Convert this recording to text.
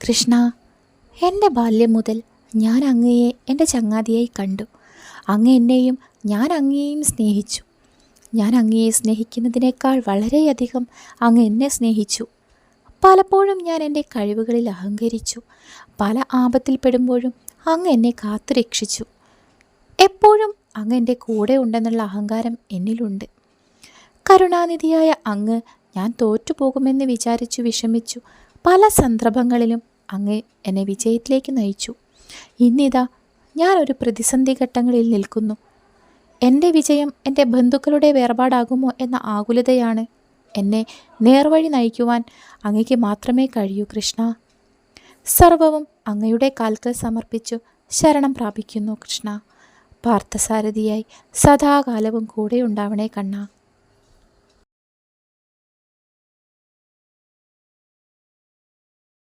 കൃഷ്ണ, എൻ്റെ ബാല്യം മുതൽ ഞാൻ അങ്ങയെ എൻ്റെ ചങ്ങാതിയായി കണ്ടു. അങ്ങ് എന്നെയും ഞാൻ അങ്ങയെയും സ്നേഹിച്ചു. ഞാൻ അങ്ങയെ സ്നേഹിക്കുന്നതിനേക്കാൾ വളരെയധികം അങ്ങ് എന്നെ സ്നേഹിച്ചു. പലപ്പോഴും ഞാൻ എൻ്റെ കഴിവുകളിൽ അഹങ്കരിച്ചു. പല ആപത്തിൽപ്പെടുമ്പോഴും അങ്ങ് എന്നെ കാത്തുരക്ഷിച്ചു. എപ്പോഴും അങ്ങ് എൻ്റെ കൂടെ ഉണ്ടെന്നുള്ള അഹങ്കാരം എന്നിലുണ്ട്. കരുണാനിധിയായ അങ്ങ് ഞാൻ തോറ്റുപോകുമെന്ന് വിചാരിച്ചു വിഷമിച്ചു. പല സന്ദർഭങ്ങളിലും അങ്ങ് എന്നെ വിജയത്തിലേക്ക് നയിച്ചു. ഇന്നിതാ ഞാനൊരു പ്രതിസന്ധി ഘട്ടങ്ങളിൽ നിൽക്കുന്നു. എൻ്റെ വിജയം എൻ്റെ ബന്ധുക്കളുടെ വേർപാടാകുമോ എന്ന ആകുലതയാണ് എന്നെ നേർവഴി നയിക്കുവാൻ അങ്ങയ്ക്ക് മാത്രമേ കഴിയൂ കൃഷ്ണ. സർവവും അങ്ങയുടെ കാൽക്കൽ സമർപ്പിച്ചു ശരണം പ്രാപിക്കുന്നു കൃഷ്ണ. പാർത്ഥസാരഥിയായി സദാകാലവും കൂടെ ഉണ്ടാവണേ കണ്ണ.